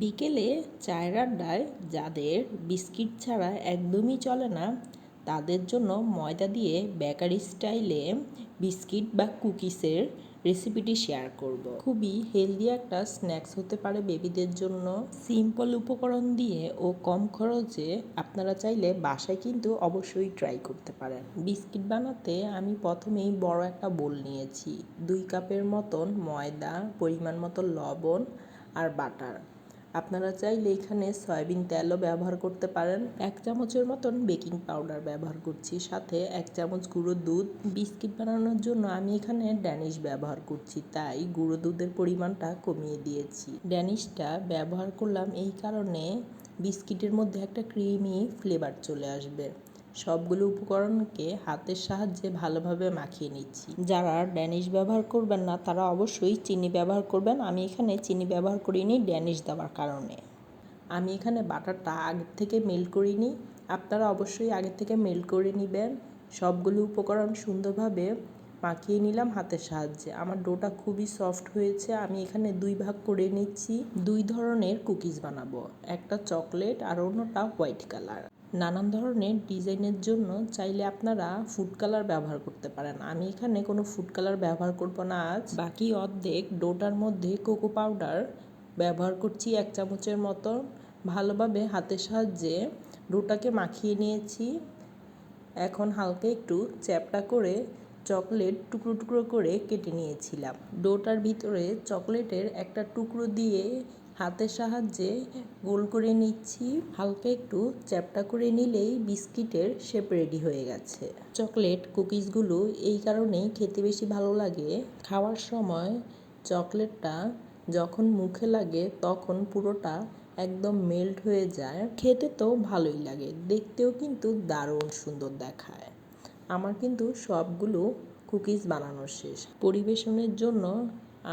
বিকেলে চায়ের আড্ডায় যাদের বিস্কিট ছাড়া একদমই চলে না তাদের জন্য ময়দা দিয়ে বেকারি স্টাইলে বিস্কিট বা কুকিজের রেসিপিটি শেয়ার করব। খুবই হেলদি একটা স্ন্যাক্স হতে পারে বেবিদের জন্য। সিম্পল উপকরণ দিয়ে ও কম খরচে আপনারা চাইলে বাসায় কিন্তু অবশ্যই ট্রাই করতে পারেন। বিস্কিট বানাতে আমি প্রথমেই বড় একটা বোল নিয়েছি। 2 কাপের মতন ময়দা, পরিমাণ মতো লবণ আর বাটার। আপনারা চাইলে এখানে সয়াবিন তেলও ব্যবহার করতে পারেন। 1 চামচের মতন বেকিং পাউডার ব্যবহার করছি, সাথে 1 চামচ গুঁড়ো দুধ। বিস্কিট বানানোর জন্য আমি এখানে ড্যানিশ ব্যবহার করছি, তাই গুঁড়ো দুধের পরিমাণটা কমিয়ে দিয়েছি। ড্যানিশটা ব্যবহার করলাম এই কারণে বিস্কিটের মধ্যে একটা ক্রিমি ফ্লেভার চলে আসবে। সবগুলো উপকরণকে হাতের সাহায্যে ভালোভাবে মাখিয়ে নিচ্ছি। যারা ড্যানিশ ব্যবহার করবেন না তারা অবশ্যই চিনি ব্যবহার করবেন। আমি এখানে চিনি ব্যবহার করিনি ড্যানিশ দেওয়ার কারণে। আমি এখানে বাটারটা আগের থেকে মেল্ট করিনি, আপনারা অবশ্যই আগের থেকে মেল্ট করে নেবেন। সবগুলো উপকরণ সুন্দরভাবে মাখিয়ে নিলাম হাতের সাহায্যে। আমার ডোটা খুবই সফট হয়েছে। আমি এখানে 2 ভাগ করে নিচ্ছি। 2 ধরনের কুকিজ বানাবো, একটা চকলেট আর অন্যটা হোয়াইট কালার। নানান ধরনের ডিজাইনের জন্য চাইলে আপনারা ফুড কালার ব্যবহার করতে পারেন। আমি এখানে কোনো ফুড কালার ব্যবহার করব না আজ। বাকি অর্ধেক ডোটার মধ্যে কোকো পাউডার ব্যবহার করছি 1 চামচের মতো। ভালোভাবে হাতের সাহায্যে ডোটাকে মাখিয়ে নিয়েছি। এখন হালকা একটু চ্যাপটা করে চকলেট টুকরো টুকরো করে কেটে নিয়েছিলাম। ডোটার ভিতরে চকলেটের একটা টুকরো দিয়ে হাতের সাহায্যে গোল করে নিচ্ছি। হালকা একটু চ্যাপটা করে নিলেই বিস্কিটের শেপ রেডি হয়ে গেছে। চকলেট কুকিজগুলো এই কারণেই খেতে বেশি ভালো লাগে। খাওয়ার সময় চকলেটটা যখন মুখে লাগে তখন পুরোটা একদম মেল্ট হয়ে যায়। খেতে তো ভালোই লাগে, দেখতেও কিন্তু দারুণ সুন্দর দেখায়। আমার কিন্তু সবগুলো কুকিজ বানানো শেষ। পরিবেশনের জন্য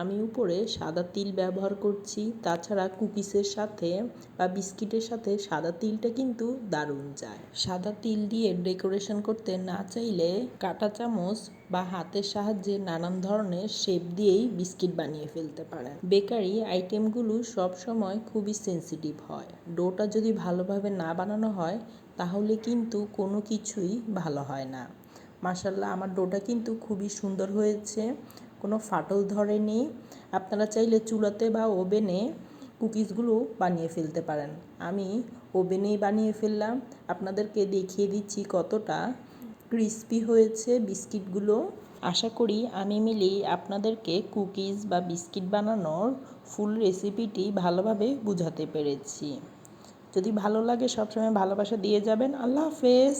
আমি উপরে সাদা তিল ব্যবহার করছি। তাছাড়া কুকিজের সাথে বা বিস্কিটের সাথে সাদা তিলটা কিন্তু দারুণ যায়। সাদা তিল দিয়ে ডেকোরেশন করতে না চাইলে কাঁটা চামচ বা হাতের সাহায্যে নানান ধরনের শেপ দিয়েই বিস্কিট বানিয়ে ফেলতে পারেন। বেকারি আইটেমগুলো সব সময় খুবই সেন্সিটিভ হয়। ডোটা যদি ভালোভাবে না বানানো হয় তাহলে কিন্তু কোনো কিছুই ভালো হয় না। মাশাআল্লাহ, আমার ডোটা কিন্তু খুবই সুন্দর হয়েছে, কোনো ফাটল ধরেনি। আপনারা চাইলে চুলাতে বা ওভেনে কুকিজগুলো বানিয়ে ফেলতে পারেন। আমি ওভেনেই বানিয়ে ফেললাম। আপনাদেরকে দেখিয়ে দিচ্ছি কতটা ক্রিস্পি হয়েছে বিস্কিটগুলো। আশা করি আমি মিলেই আপনাদেরকে কুকিজ বা বিস্কিট বানানোর ফুল রেসিপিটি ভালোভাবে বুঝাতে পেরেছি। যদি ভালো লাগে সবসময় ভালোবাসা দিয়ে যাবেন। আল্লাহ হাফেজ।